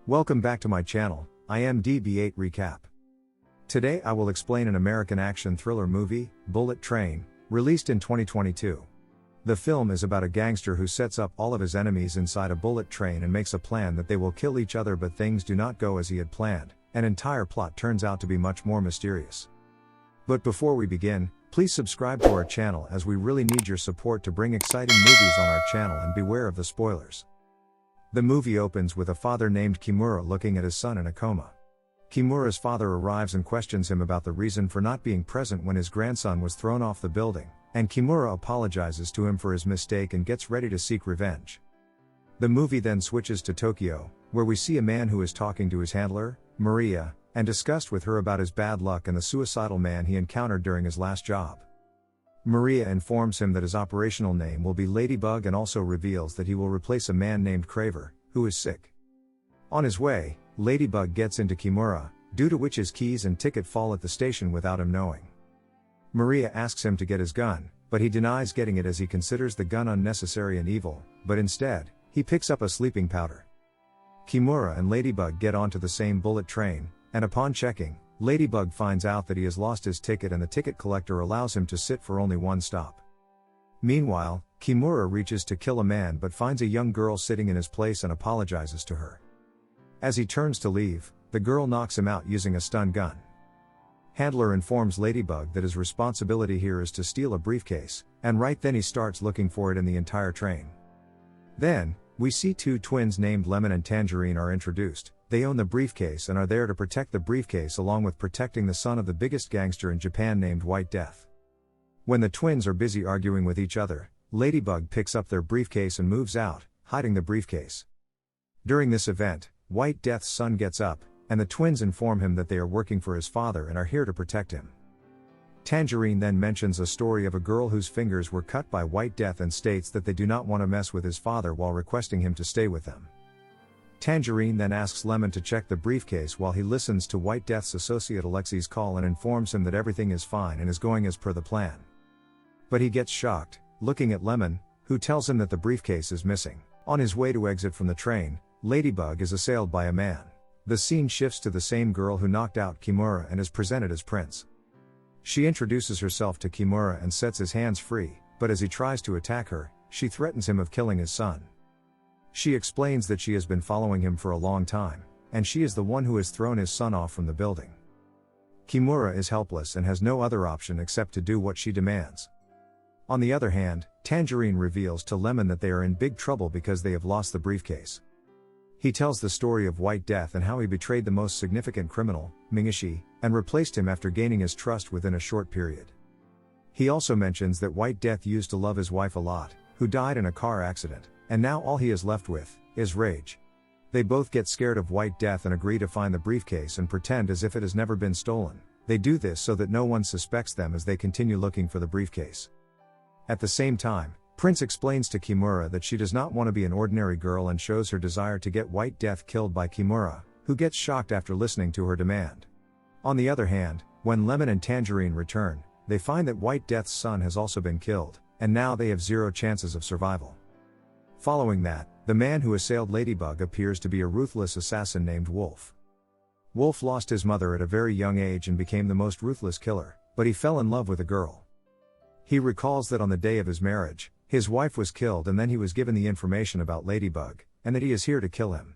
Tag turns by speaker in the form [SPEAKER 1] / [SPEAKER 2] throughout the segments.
[SPEAKER 1] Welcome back to my channel. I am ThrillRecap. Today I will explain an American action thriller movie, Bullet Train, released in 2022. The film is about a gangster who sets up all of his enemies inside a bullet train and makes a plan that they will kill each other, but things do not go as he had planned. An entire plot turns out to be much more mysterious. But before we begin, please subscribe to our channel as we really need your support to bring exciting movies on our channel, and beware of the spoilers. The movie opens with a father named Kimura looking at his son in a coma. Kimura's father arrives and questions him about the reason for not being present when his grandson was thrown off the building, and Kimura apologizes to him for his mistake and gets ready to seek revenge. The movie then switches to Tokyo, where we see a man who is talking to his handler, Maria, and discussed with her about his bad luck and the suicidal man he encountered during his last job. Maria informs him that his operational name will be Ladybug and also reveals that he will replace a man named Craver, who is sick. On his way, Ladybug gets into Kimura, due to which his keys and ticket fall at the station without him knowing. Maria asks him to get his gun, but he denies getting it as he considers the gun unnecessary and evil, but instead, he picks up a sleeping powder. Kimura and Ladybug get onto the same bullet train, and upon checking, Ladybug finds out that he has lost his ticket and the ticket collector allows him to sit for only one stop. Meanwhile, Kimura reaches to kill a man but finds a young girl sitting in his place and apologizes to her. As he turns to leave, the girl knocks him out using a stun gun. Handler informs Ladybug that his responsibility here is to steal a briefcase, and right then he starts looking for it in the entire train. Then, we see two twins named Lemon and Tangerine are introduced. They own the briefcase and are there to protect the briefcase along with protecting the son of the biggest gangster in Japan named White Death. When the twins are busy arguing with each other, Ladybug picks up their briefcase and moves out, hiding the briefcase. During this event, White Death's son gets up, and the twins inform him that they are working for his father and are here to protect him. Tangerine then mentions a story of a girl whose fingers were cut by White Death and states that they do not want to mess with his father while requesting him to stay with them. Tangerine then asks Lemon to check the briefcase while he listens to White Death's associate Alexi's call and informs him that everything is fine and is going as per the plan. But he gets shocked, looking at Lemon, who tells him that the briefcase is missing. On his way to exit from the train, Ladybug is assailed by a man. The scene shifts to the same girl who knocked out Kimura and is presented as Prince. She introduces herself to Kimura and sets his hands free, but as he tries to attack her, she threatens him of killing his son. She explains that she has been following him for a long time, and she is the one who has thrown his son off from the building. Kimura is helpless and has no other option except to do what she demands. On the other hand, Tangerine reveals to Lemon that they are in big trouble because they have lost the briefcase. He tells the story of White Death and how he betrayed the most significant criminal, Mingishi, and replaced him after gaining his trust within a short period. He also mentions that White Death used to love his wife a lot, who died in a car accident, and now all he is left with is rage. They both get scared of White Death and agree to find the briefcase and pretend as if it has never been stolen. They do this so that no one suspects them as they continue looking for the briefcase. At the same time, Prince explains to Kimura that she does not want to be an ordinary girl and shows her desire to get White Death killed by Kimura, who gets shocked after listening to her demand. On the other hand, when Lemon and Tangerine return, they find that White Death's son has also been killed, and now they have zero chances of survival. Following that, the man who assailed Ladybug appears to be a ruthless assassin named Wolf. Wolf lost his mother at a very young age and became the most ruthless killer, but he fell in love with a girl. He recalls that on the day of his marriage, his wife was killed and then he was given the information about Ladybug, and that he is here to kill him.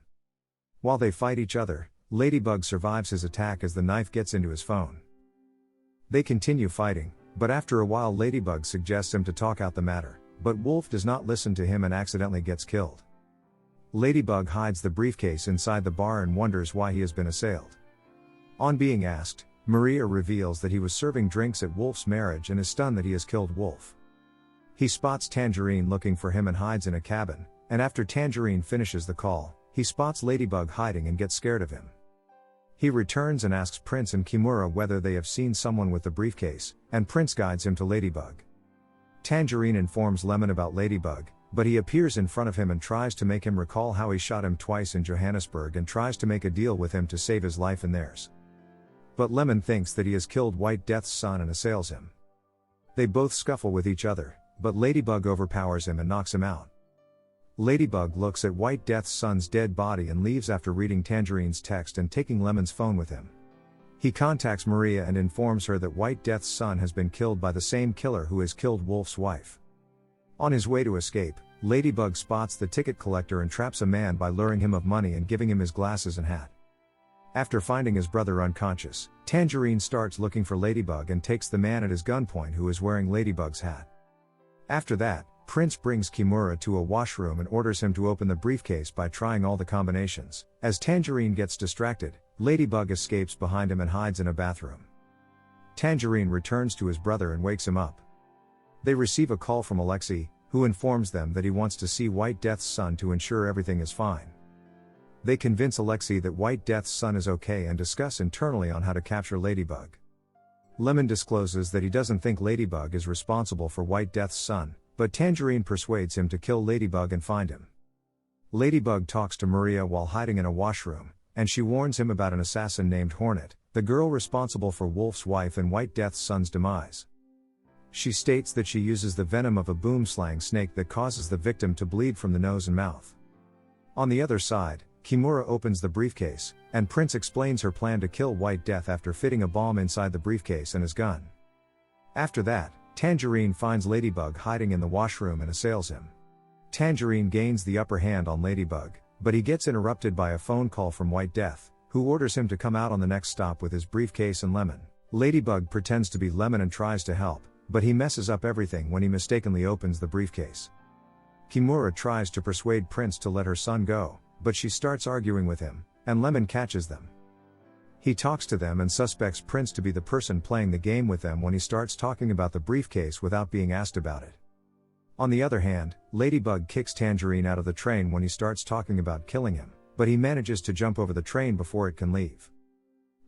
[SPEAKER 1] While they fight each other, Ladybug survives his attack as the knife gets into his phone. They continue fighting, but after a while Ladybug suggests him to talk out the matter, but Wolf does not listen to him and accidentally gets killed. Ladybug hides the briefcase inside the bar and wonders why he has been assailed. On being asked, Maria reveals that he was serving drinks at Wolf's marriage and is stunned that he has killed Wolf. He spots Tangerine looking for him and hides in a cabin, and after Tangerine finishes the call, he spots Ladybug hiding and gets scared of him. He returns and asks Prince and Kimura whether they have seen someone with the briefcase, and Prince guides him to Ladybug. Tangerine informs Lemon about Ladybug, but he appears in front of him and tries to make him recall how he shot him twice in Johannesburg and tries to make a deal with him to save his life and theirs. But Lemon thinks that he has killed White Death's son and assails him. They both scuffle with each other, but Ladybug overpowers him and knocks him out. Ladybug looks at White Death's son's dead body and leaves after reading Tangerine's text and taking Lemon's phone with him. He contacts Maria and informs her that White Death's son has been killed by the same killer who has killed Wolf's wife. On his way to escape, Ladybug spots the ticket collector and traps a man by luring him of money and giving him his glasses and hat. After finding his brother unconscious, Tangerine starts looking for Ladybug and takes the man at his gunpoint who is wearing Ladybug's hat. After that, Prince brings Kimura to a washroom and orders him to open the briefcase by trying all the combinations. As Tangerine gets distracted, Ladybug escapes behind him and hides in a bathroom. Tangerine returns to his brother and wakes him up. They receive a call from Alexei, who informs them that he wants to see White Death's son to ensure everything is fine. They convince Alexei that White Death's son is okay and discuss internally on how to capture Ladybug. Lemon discloses that he doesn't think Ladybug is responsible for White Death's son, but Tangerine persuades him to kill Ladybug and find him. Ladybug talks to Maria while hiding in a washroom, and she warns him about an assassin named Hornet, the girl responsible for Wolf's wife and White Death's son's demise. She states that she uses the venom of a boomslang snake that causes the victim to bleed from the nose and mouth. On the other side, Kimura opens the briefcase, and Prince explains her plan to kill White Death after fitting a bomb inside the briefcase and his gun. After that, Tangerine finds Ladybug hiding in the washroom and assails him. Tangerine gains the upper hand on Ladybug, but he gets interrupted by a phone call from White Death, who orders him to come out on the next stop with his briefcase and Lemon. Ladybug pretends to be Lemon and tries to help, but he messes up everything when he mistakenly opens the briefcase. Kimura tries to persuade Prince to let her son go, but she starts arguing with him, and Lemon catches them. He talks to them and suspects Prince to be the person playing the game with them when he starts talking about the briefcase without being asked about it. On the other hand, Ladybug kicks Tangerine out of the train when he starts talking about killing him, but he manages to jump over the train before it can leave.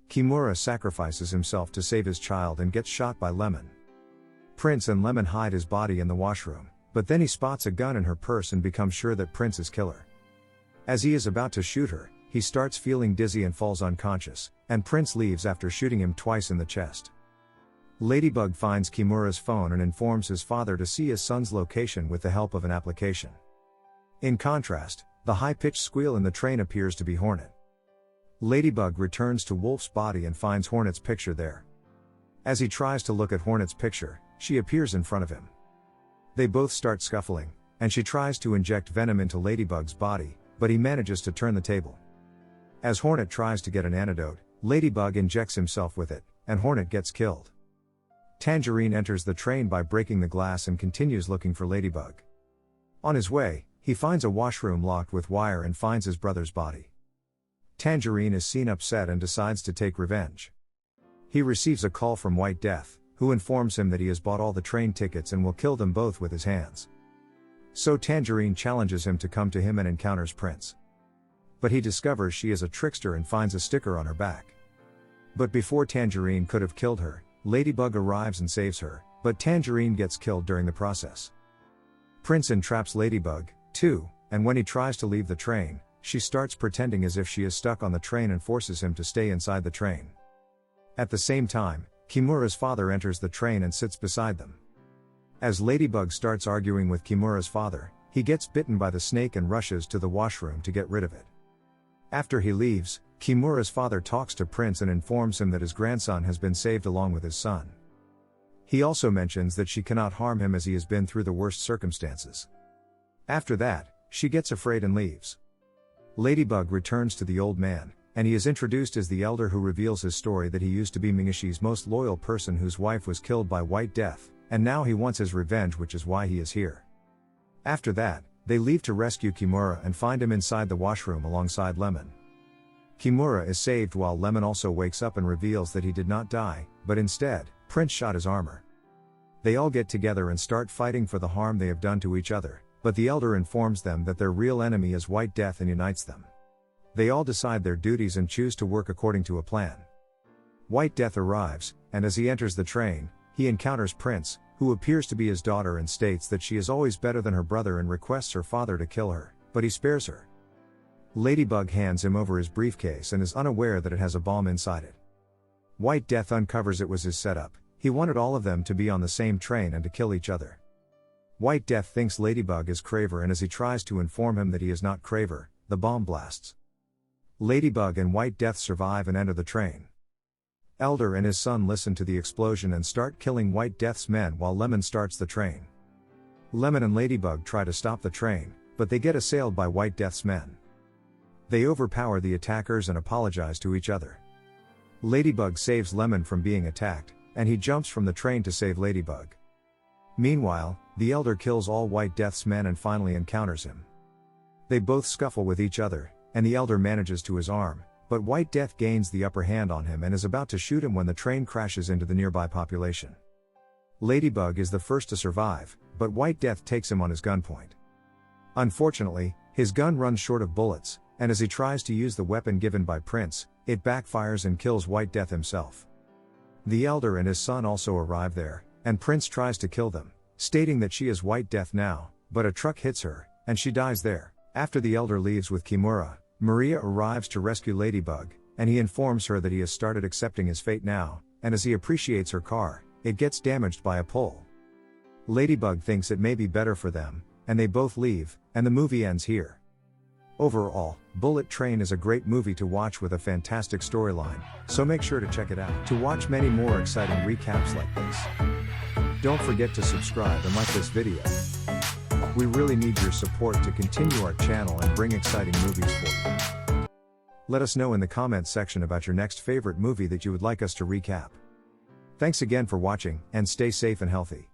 [SPEAKER 1] Kimura sacrifices himself to save his child and gets shot by Lemon. Prince and Lemon hide his body in the washroom, but then he spots a gun in her purse and becomes sure that Prince is killer. As he is about to shoot her, he starts feeling dizzy and falls unconscious, and Prince leaves after shooting him twice in the chest. Ladybug finds Kimura's phone and informs his father to see his son's location with the help of an application. In contrast, the high-pitched squeal in the train appears to be Hornet. Ladybug returns to Wolf's body and finds Hornet's picture there. As he tries to look at Hornet's picture, she appears in front of him. They both start scuffling, and she tries to inject venom into Ladybug's body, but he manages to turn the table. As Hornet tries to get an antidote, Ladybug injects himself with it, and Hornet gets killed. Tangerine enters the train by breaking the glass and continues looking for Ladybug. On his way, he finds a washroom locked with wire and finds his brother's body. Tangerine is seen upset and decides to take revenge. He receives a call from White Death, who informs him that he has bought all the train tickets and will kill them both with his hands. So Tangerine challenges him to come to him and encounters Prince. But he discovers she is a trickster and finds a sticker on her back. But before Tangerine could have killed her, Ladybug arrives and saves her, but Tangerine gets killed during the process. Prince entraps Ladybug, too, and when he tries to leave the train, she starts pretending as if she is stuck on the train and forces him to stay inside the train. At the same time, Kimura's father enters the train and sits beside them. As Ladybug starts arguing with Kimura's father, he gets bitten by the snake and rushes to the washroom to get rid of it. After he leaves, Kimura's father talks to Prince and informs him that his grandson has been saved along with his son. He also mentions that she cannot harm him as he has been through the worst circumstances. After that, she gets afraid and leaves. Ladybug returns to the old man, and he is introduced as the elder who reveals his story that he used to be Mingishi's most loyal person whose wife was killed by White Death, and now he wants his revenge, which is why he is here. After that, they leave to rescue Kimura and find him inside the washroom alongside Lemon. Kimura is saved while Lemon also wakes up and reveals that he did not die, but instead, Prince shot his armor. They all get together and start fighting for the harm they have done to each other, but the elder informs them that their real enemy is White Death and unites them. They all decide their duties and choose to work according to a plan. White Death arrives, and as he enters the train, he encounters Prince, who appears to be his daughter and states that she is always better than her brother and requests her father to kill her, but he spares her. Ladybug hands him over his briefcase and is unaware that it has a bomb inside it. White Death uncovers it was his setup. He wanted all of them to be on the same train and to kill each other. White Death thinks Ladybug is Craver, and as he tries to inform him that he is not Craver, the bomb blasts. Ladybug and White Death survive and enter the train. Elder and his son listen to the explosion and start killing White Death's men while Lemon starts the train. Lemon and Ladybug try to stop the train, but they get assailed by White Death's men. They overpower the attackers and apologize to each other. Ladybug saves Lemon from being attacked, and he jumps from the train to save Ladybug. Meanwhile, the Elder kills all White Death's men and finally encounters him. They both scuffle with each other, and the Elder manages to his arm, but White Death gains the upper hand on him and is about to shoot him when the train crashes into the nearby population. Ladybug is the first to survive, but White Death takes him on his gunpoint. Unfortunately, his gun runs short of bullets, and as he tries to use the weapon given by Prince, it backfires and kills White Death himself. The Elder and his son also arrive there, and Prince tries to kill them, stating that she is White Death now, but a truck hits her, and she dies there. After the Elder leaves with Kimura, Maria arrives to rescue Ladybug, and he informs her that he has started accepting his fate now, and as he appreciates her car, it gets damaged by a pole. Ladybug thinks it may be better for them, and they both leave, and the movie ends here. Overall, Bullet Train is a great movie to watch with a fantastic storyline, so make sure to check it out. To watch many more exciting recaps like this, don't forget to subscribe and like this video. We really need your support to continue our channel and bring exciting movies for you. Let us know in the comments section about your next favorite movie that you would like us to recap. Thanks again for watching, and stay safe and healthy.